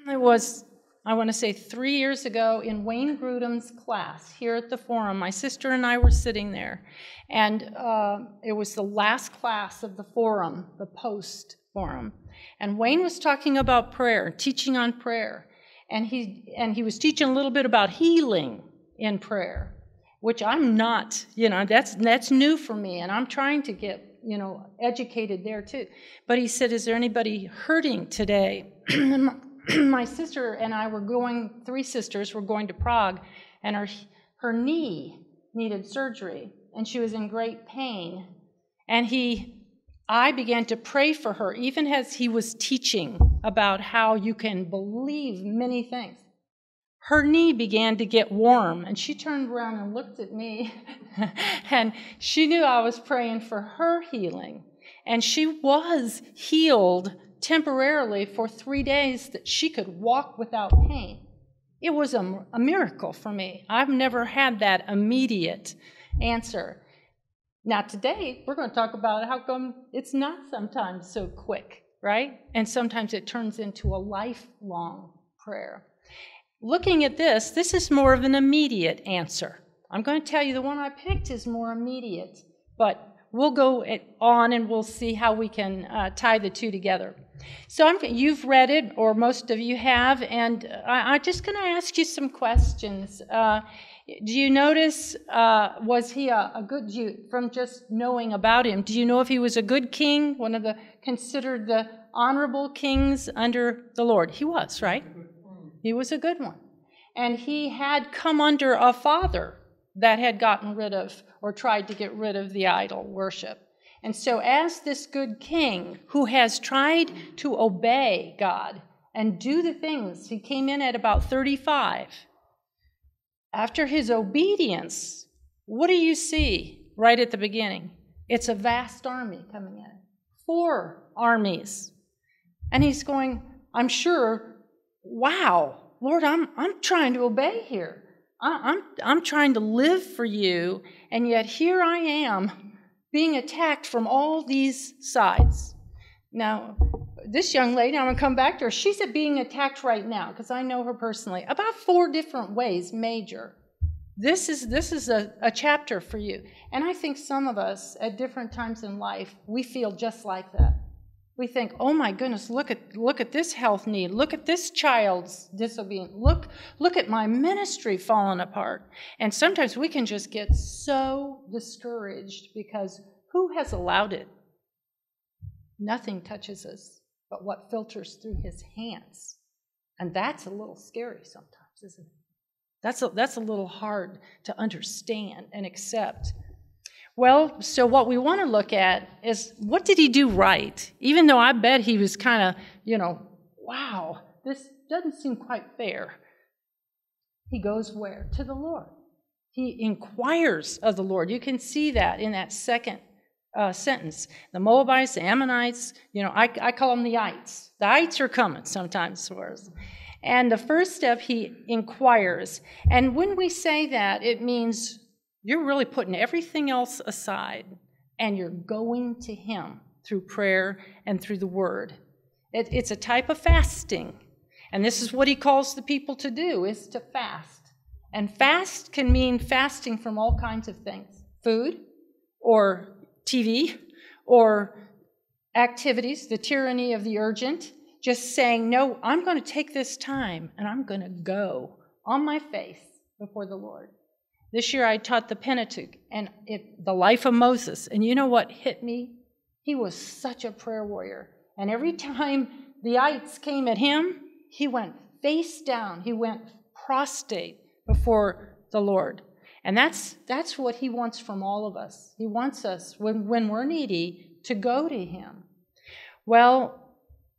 It was, I want to say, 3 years ago in Wayne Grudem's class here at the Forum. My sister and I were sitting there, and it was the last class of the Forum, the post-Forum. And Wayne was talking about prayer, teaching on prayer. And he was teaching a little bit about healing in prayer, which I'm not, that's new for me, and I'm trying to get, educated there too. But he said, is there anybody hurting today? My sister and I were going, 3 sisters were going to Prague, and her knee needed surgery, and she was in great pain. And I began to pray for her, even as he was teaching about how you can believe many things. Her knee began to get warm, and she turned around and looked at me, and she knew I was praying for her healing. And she was healed temporarily for 3 days, that she could walk without pain. It was a miracle for me. I've never had that immediate answer. Now today, we're going to talk about how come it's not sometimes so quick, right? And sometimes it turns into a lifelong prayer. Looking at this is more of an immediate answer. I'm going to tell you the one I picked is more immediate, but we'll go on and we'll see how we can tie the two together. So you've read it, or most of you have, and I'm just going to ask you some questions. Do you notice, was he a good, from just knowing about him, do you know if he was a good king, one of the considered the honorable kings under the Lord? He was, right? He was a good one. And he had come under a father that had gotten rid of, or tried to get rid of, the idol worship. And so as this good king who has tried to obey God and do the things, he came in at about 35. After his obedience, what do you see right at the beginning? It's a vast army coming in. 4 armies. And he's going, I'm sure, wow, Lord, I'm trying to obey here. I'm trying to live for you, and yet here I am being attacked from all these sides. Now, this young lady, I'm going to come back to her, she's being attacked right now, because I know her personally, about 4 different ways, major. This is a chapter for you. And I think some of us, at different times in life, we feel just like that. We think, oh my goodness, look at this health need. Look at this child's disobedience. Look at my ministry falling apart. And sometimes we can just get so discouraged because who has allowed it? Nothing touches us but what filters through his hands. And that's a little scary sometimes, isn't it? That's a little hard to understand and accept. Well, so what we want to look at is, what did he do right? Even though I bet he was kind of, wow, this doesn't seem quite fair. He goes where? To the Lord. He inquires of the Lord. You can see that in that second sentence. The Moabites, the Ammonites, I call them the ites. The ites are coming sometimes for us. And the first step, he inquires. And when we say that, it means you're really putting everything else aside, and you're going to him through prayer and through the word. It's a type of fasting. And this is what he calls the people to do, is to fast. And fast can mean fasting from all kinds of things. Food, or TV, or activities, the tyranny of the urgent. Just saying, no, I'm going to take this time, and I'm going to go on my face before the Lord. This year I taught the Pentateuch and the life of Moses. And you know what hit me? He was such a prayer warrior. And every time the ites came at him, he went face down. He went prostrate before the Lord. And that's what he wants from all of us. He wants us, when we're needy, to go to him. Well,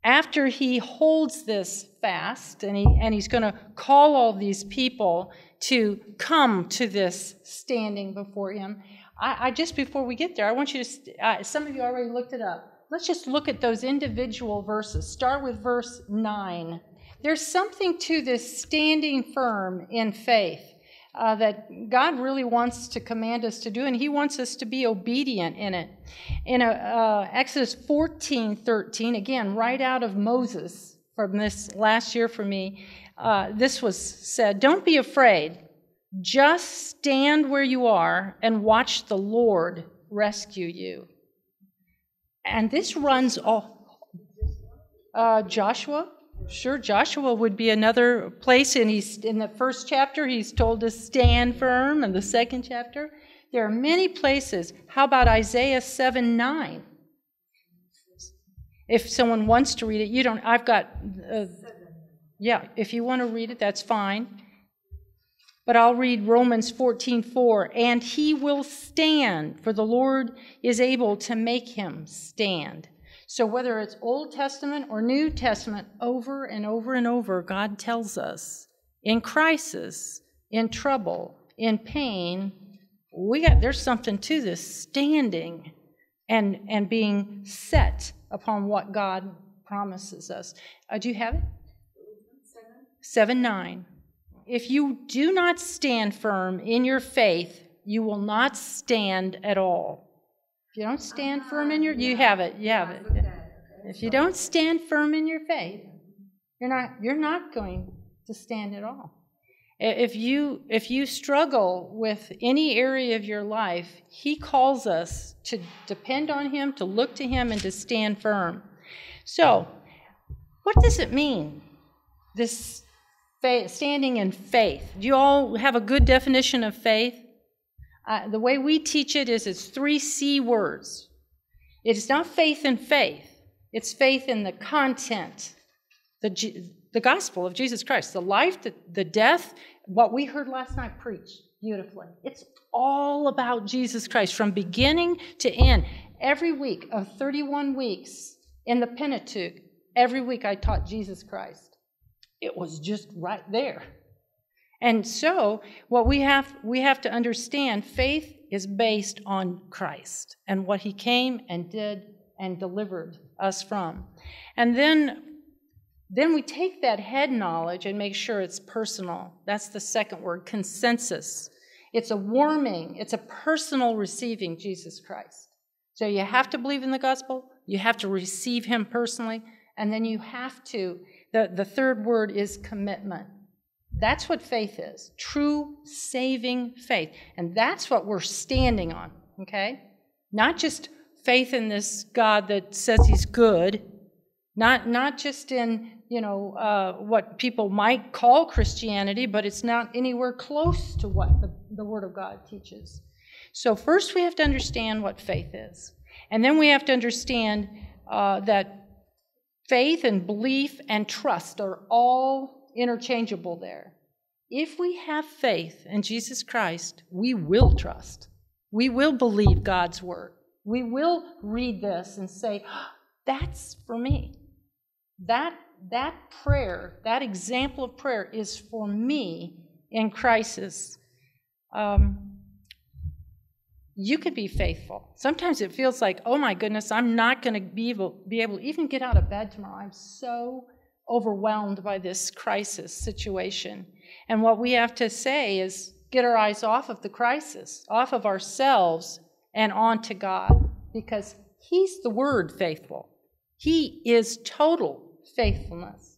after he holds this fast, and he's going to call all these people to come to this standing before him, I just before we get there, I want you to, some of you already looked it up. Let's just look at those individual verses. Start with verse 9. There's something to this standing firm in faith that God really wants to command us to do, and he wants us to be obedient in it. In Exodus 14:13, again, right out of Moses, from this last year for me. This was said, don't be afraid. Just stand where you are and watch the Lord rescue you. And this runs all. Joshua? Sure, Joshua would be another place. And he's in the first chapter, he's told to stand firm. In the second chapter, there are many places. How about Isaiah 7:9? If someone wants to read it, you don't. I've got. Yeah, if you want to read it, that's fine. But I'll read Romans 14:4. And he will stand, for the Lord is able to make him stand. So whether it's Old Testament or New Testament, over and over and over, God tells us in crisis, in trouble, in pain, there's something to this, standing and being set upon what God promises us. Do you have it? 7:9. If you do not stand firm in your faith, you will not stand at all. If you don't stand firm in you have it. If you don't stand firm in your faith, you're not going to stand at all. If you struggle with any area of your life, he calls us to depend on him, to look to him, and to stand firm. So, what does it mean, this standing in faith? Do you all have a good definition of faith? The way we teach it is it's 3 C words. It is not faith in faith. It's faith in the content, the gospel of Jesus Christ, the life, the death, what we heard last night preached beautifully. It's all about Jesus Christ from beginning to end. Every week of 31 weeks in the Pentateuch, every week I taught Jesus Christ. It was just right there. And so what we have to understand, faith is based on Christ and what he came and did and delivered us from. And then we take that head knowledge and make sure it's personal. That's the second word, consensus. It's a warming, it's a personal receiving Jesus Christ. So you have to believe in the gospel, you have to receive him personally, and then you have to, the third word is commitment. That's what faith is, true saving faith. And that's what we're standing on, okay? Not just faith in this God that says he's good, not just in, what people might call Christianity, but it's not anywhere close to what the Word of God teaches. So first we have to understand what faith is. And then we have to understand that faith and belief and trust are all interchangeable there. If we have faith in Jesus Christ, we will trust. We will believe God's word. We will read this and say, that's for me. That prayer, that example of prayer is for me in crisis. You could be faithful. Sometimes it feels like, oh my goodness, I'm not going to be able to even get out of bed tomorrow. I'm so overwhelmed by this crisis situation. And what we have to say is get our eyes off of the crisis, off of ourselves, and onto God, because he's the word faithful. He is total faithfulness.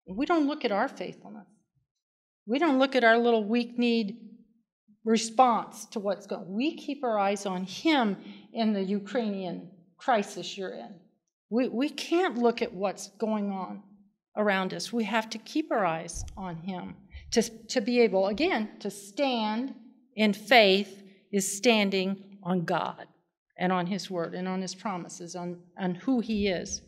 We don't look at our faithfulness. We don't look at our little weak-kneed response to what's going on. We keep our eyes on him in the Ukrainian crisis you're in. We can't look at what's going on around us. We have to keep our eyes on him to be able, again, to stand in faith is standing on God and on his word and on his promises, on who he is.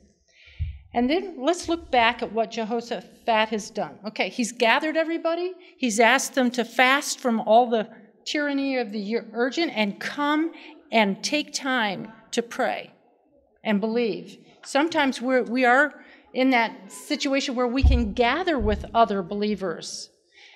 And then let's look back at what Jehoshaphat has done. Okay, he's gathered everybody. He's asked them to fast from all the tyranny of the urgent and come and take time to pray and believe. Sometimes we are in that situation where we can gather with other believers.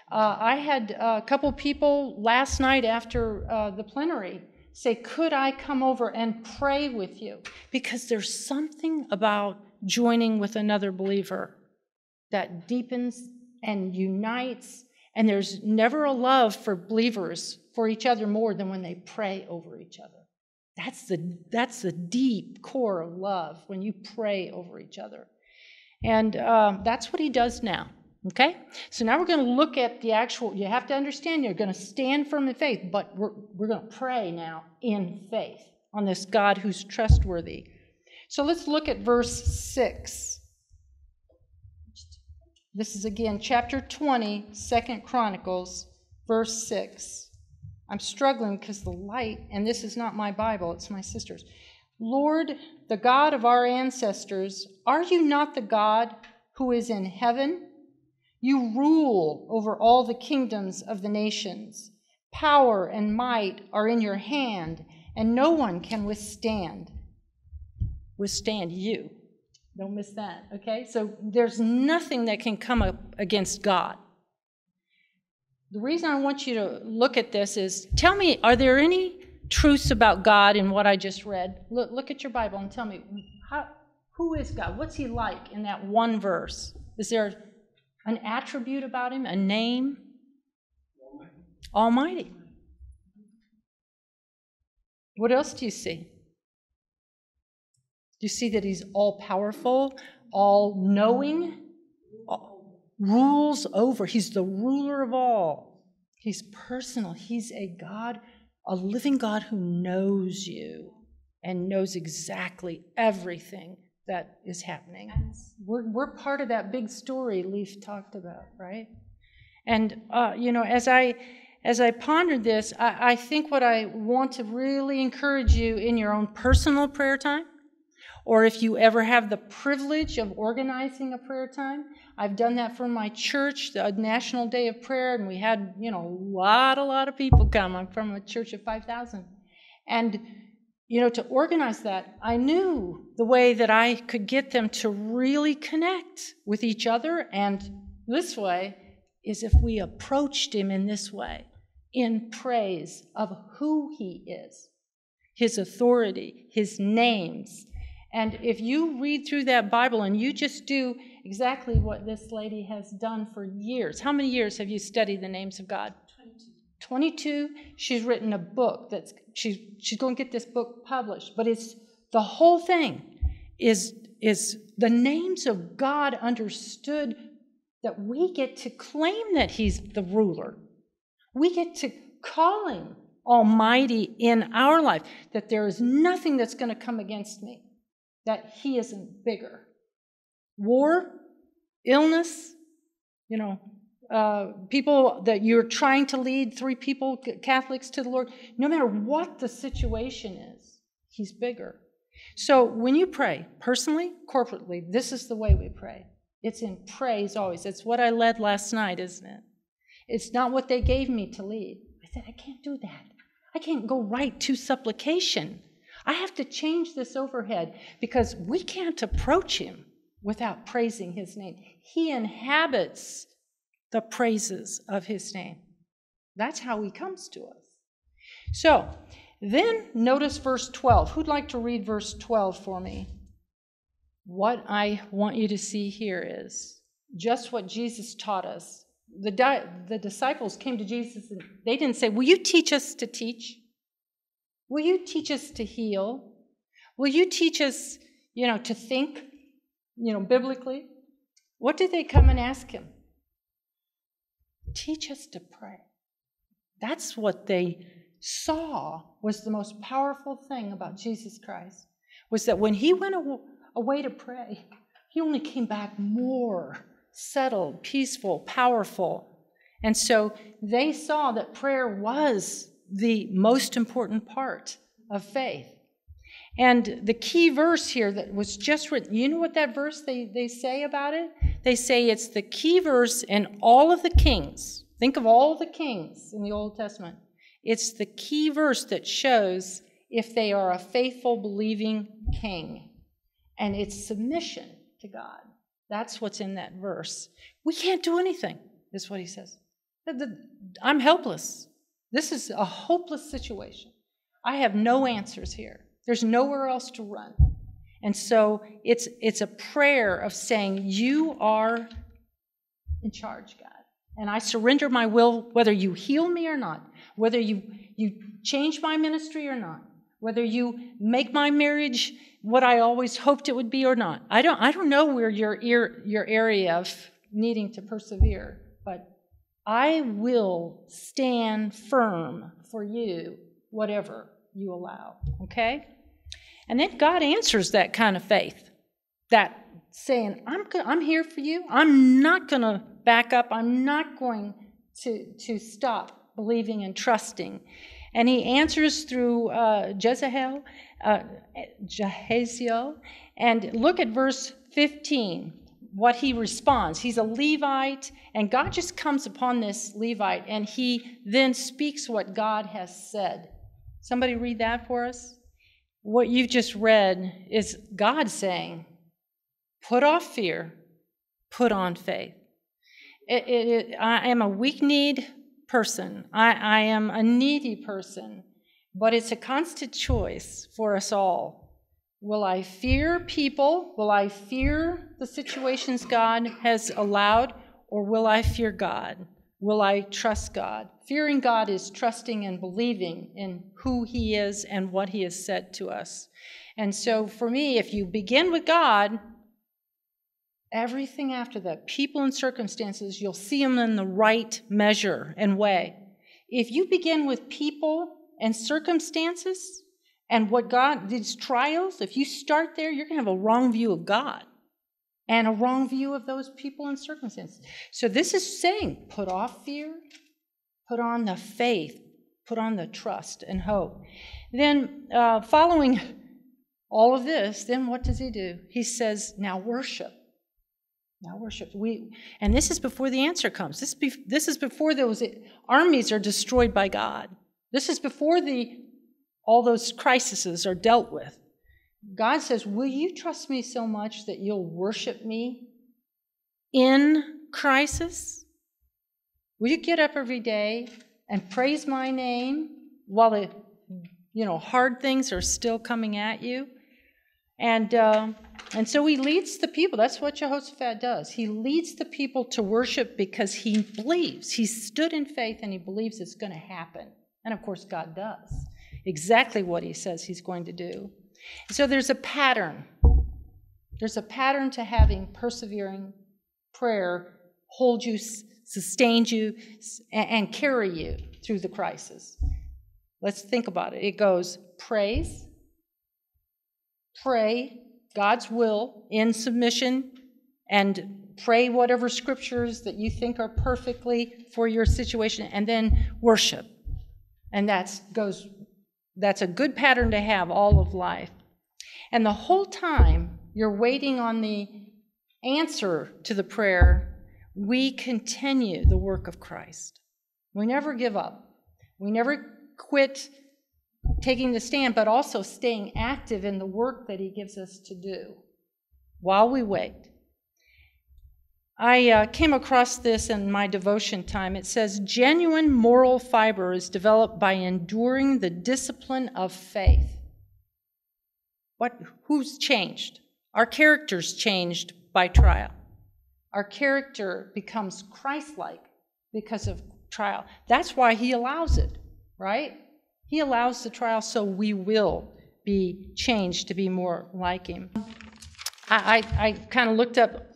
I had a couple people last night after the plenary say, could I come over and pray with you? Because there's something about joining with another believer that deepens and unites, and there's never a love for believers for each other more than when they pray over each other. That's the deep core of love, when you pray over each other. And that's what he does now. Okay? So now we're going to look at the actual, you have to understand you're going to stand firm in faith, but we're going to pray now in faith on this God who's trustworthy. So let's look at verse 6. This is again chapter 20, 2 Chronicles, verse 6. I'm struggling because the light, and this is not my Bible, it's my sister's. Lord, the God of our ancestors, are you not the God who is in heaven? You rule over all the kingdoms of the nations. Power and might are in your hand, and no one can withstand you. Don't miss that, okay? So there's nothing that can come up against God. The reason I want you to look at this is, tell me, are there any truths about God in what I just read? Look at your Bible and tell me, who is God? What's he like in that one verse? Is there an attribute about him, a name? Almighty. What else do you see? Do you see that he's all-powerful, all-knowing, rules over? He's the ruler of all. He's personal. He's a God, a living God who knows you and knows exactly everything that is happening. We're part of that big story Leaf talked about, right? And, as I pondered this, I think what I want to really encourage you in your own personal prayer time, or if you ever have the privilege of organizing a prayer time. I've done that for my church, the National Day of Prayer, and we had, a lot of people come. I'm from a church of 5,000. And, to organize that, I knew the way that I could get them to really connect with each other, and this way is if we approached him in this way, in praise of who he is, his authority, his names. And if you read through that Bible and you just do exactly what this lady has done for years. How many years have you studied the names of God? 22. She's written a book that's she's going to get this book published. But it's the whole thing is the names of God understood, that we get to claim that he's the ruler. We get to call him Almighty in our life, that there is nothing that's going to come against me, that he isn't bigger. War, illness, people that you're trying to lead, 3 people, Catholics, to the Lord, no matter what the situation is, he's bigger. So when you pray, personally, corporately, this is the way we pray. It's in praise always. It's what I led last night, isn't it? It's not what they gave me to lead. I said, I can't do that. I can't go right to supplication. I have to change this overhead, because we can't approach him without praising his name. He inhabits the praises of his name. That's how he comes to us. So then notice verse 12. Who'd like to read verse 12 for me? What I want you to see here is just what Jesus taught us. The disciples came to Jesus and they didn't say, will you teach us to teach? Will you teach us to heal? Will you teach us, to think, biblically? What did they come and ask him? Teach us to pray. That's what they saw was the most powerful thing about Jesus Christ, was that when he went away to pray, he only came back more settled, peaceful, powerful. And so they saw that prayer was the most important part of faith. And the key verse here that was just written, you know what that verse they say about it? They say it's the key verse in all of the kings. Think of all the kings in the Old Testament. It's the key verse that shows if they are a faithful, believing king. And it's submission to God. That's what's in that verse. We can't do anything, is what he says. I'm helpless. This is a hopeless situation. I have no answers here. There's nowhere else to run. And so it's a prayer of saying, you are in charge, God. And I surrender my will, whether you heal me or not, whether you change my ministry or not, whether you make my marriage what I always hoped it would be or not. I don't know where your area of needing to persevere, but I will stand firm for you, whatever you allow, okay? And then God answers that kind of faith, that saying, I'm here for you. I'm not going to back up. I'm not going to stop believing and trusting. And he answers through Jehaziel. And look at verse 15, what he responds. He's a Levite, and God just comes upon this Levite, and he then speaks what God has said. Somebody read that for us? What you've just read is God saying, put off fear, put on faith. I am a weak-kneed person. I am a needy person, but it's a constant choice for us all. Will I fear people? Will I fear the situations God has allowed? Or will I fear God? Will I trust God? Fearing God is trusting and believing in who he is and what he has said to us. And so for me, if you begin with God, everything after that, people and circumstances, you'll see them in the right measure and way. If you begin with people and circumstances and what God, these trials, if you start there, you're going to have a wrong view of God and a wrong view of those people and circumstances. So this is saying, put off fear, put on the faith, put on the trust and hope. Then following all of this, then what does he do? He says, now worship. Now worship. And this is before the answer comes. This is before those armies are destroyed by God. This is before all those crises are dealt with. God says, will you trust me so much that you'll worship me in crisis? Will you get up every day and praise my name while the hard things are still coming at you? And so he leads the people. That's what Jehoshaphat does. He leads the people to worship because he believes. He stood in faith and he believes it's going to happen. And of course, God does exactly what he says he's going to do. So there's a pattern. There's a pattern to having persevering prayer hold you, sustain you, and carry you through the crisis. Let's think about it. It goes praise, pray God's will in submission, and pray whatever scriptures that you think are perfectly for your situation, and then worship. And that's a good pattern to have all of life. And the whole time you're waiting on the answer to the prayer, we continue the work of Christ. We never give up. We never quit taking the stand, but also staying active in the work that he gives us to do while we wait. I came across this in my devotion time. It says, genuine moral fiber is developed by enduring the discipline of faith. Who's changed? Our character's changed by trial. Our character becomes Christ-like because of trial. That's why he allows it, right? He allows the trial so we will be changed to be more like him. I kind of looked up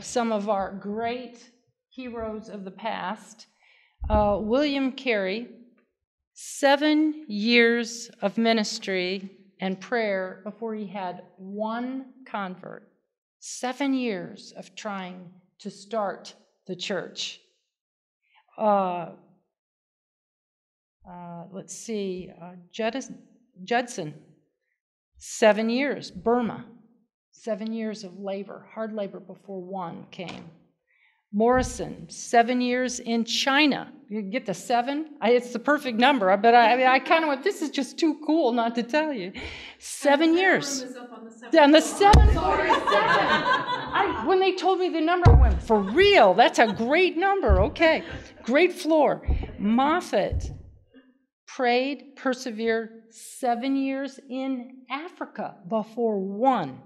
some of our great heroes of the past. William Carey, 7 years of ministry and prayer before he had one convert. 7 years of trying to start the church. Let's see, Judson, 7 years. Burma, 7 years of labor, hard labor before one came. Morrison, 7 years in China. You get the 7? It's the perfect number, but I kind of went, this is just too cool not to tell you. 7 years. Is up on the 7th. On the 7th. When they told me the number, I went, for real, that's a great number. Okay, great floor. Moffat prayed, persevered 7 years in Africa before one.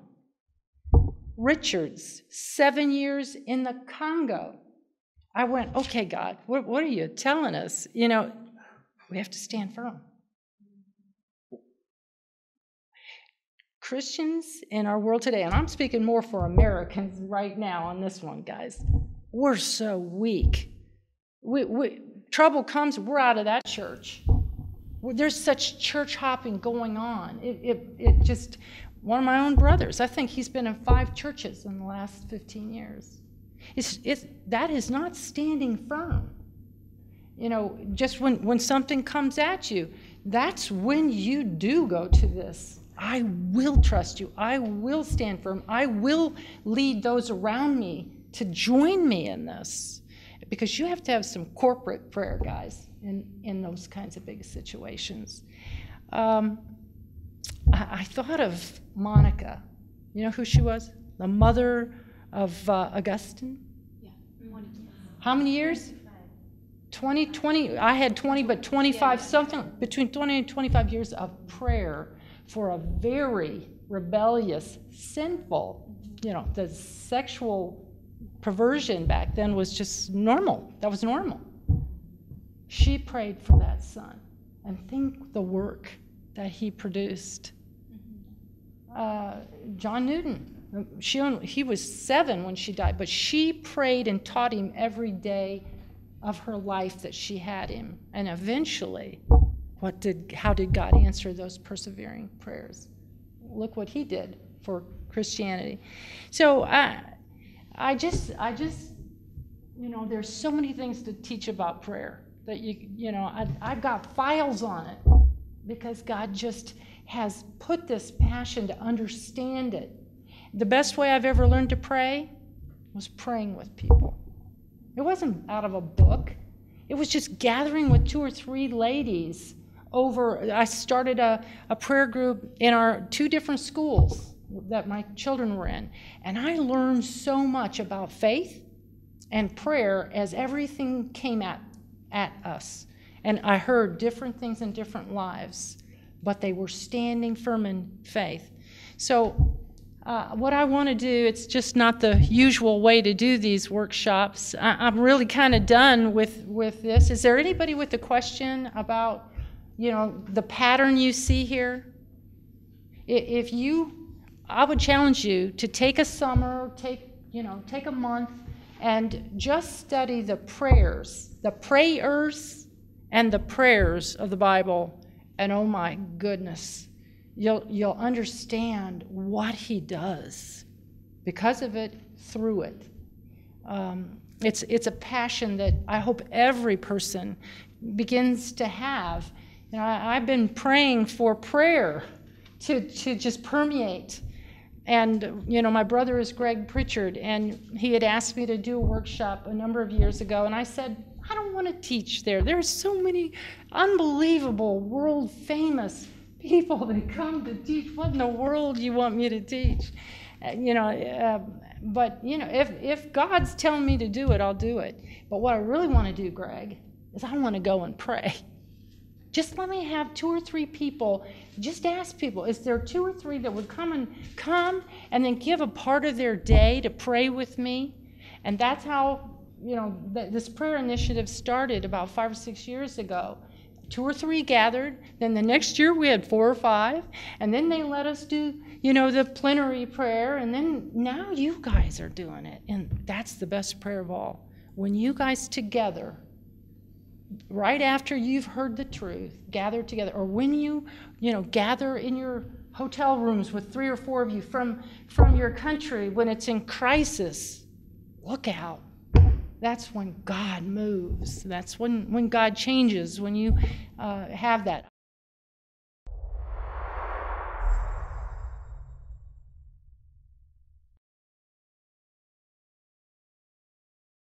Richards, 7 years in the Congo. I went, okay, God, what are you telling us? We have to stand firm. Christians in our world today, and I'm speaking more for Americans right now on this one, guys, we're so weak. Trouble comes, we're out of that church. There's such church hopping going on. It just, one of my own brothers, I think he's been in 5 churches in the last 15 years. That is not standing firm. You know, just when something comes at you, that's when you do go to this. I will trust you. I will stand firm. I will lead those around me to join me in this. Because you have to have some corporate prayer, guys, in those kinds of big situations. I thought of Monica. You know who she was? The mother of Augustine? Yeah. 20. How many years? 20. I had 20, but 25, something between 20 and 25 years of prayer for a very rebellious, sinful, you know, the sexual perversion back then was just normal. That was normal. She prayed for that son, and think the work that he produced. John Newton, he was 7 when she died, but she prayed and taught him every day of her life that she had him. And eventually, how did God answer those persevering prayers? Look what he did for Christianity. So I just, you know, there's so many things to teach about prayer that I've got files on it because God just has put this passion to understand it. The best way I've ever learned to pray was praying with people. It wasn't out of a book. It was just gathering with 2 or 3 ladies I started a prayer group in our 2 different schools that my children were in. And I learned so much about faith and prayer as everything came at us. And I heard different things in different lives, but they were standing firm in faith. So what I want to do, it's just not the usual way to do these workshops. I'm really kind of done with this. Is there anybody with a question about, the pattern you see here? I would challenge you to take a summer, take a month, and just study the prayers and the prayers of the Bible. And oh my goodness, you'll understand what he does because of it, through it. It's a passion that I hope every person begins to have. I've been praying for prayer to just permeate. And, my brother is Greg Pritchard, and he had asked me to do a workshop a number of years ago, and I said, I don't want to teach there. There's so many unbelievable, world-famous people that come to teach. What in the world do you want me to teach? But if God's telling me to do it, I'll do it. But what I really want to do, Greg, is I want to go and pray. Just let me have 2 or 3 people. Just ask people, is there 2 or 3 that would come and then give a part of their day to pray with me? And that's how, this prayer initiative started about 5 or 6 years ago. 2 or 3 gathered. Then the next year we had 4 or 5. And then they let us do, the plenary prayer. And then now you guys are doing it. And that's the best prayer of all. When you guys together, right after you've heard the truth, gather together, or when you gather in your hotel rooms with 3 or 4 of you from your country when it's in crisis, look out. That's when God moves. That's when God changes, when you have that.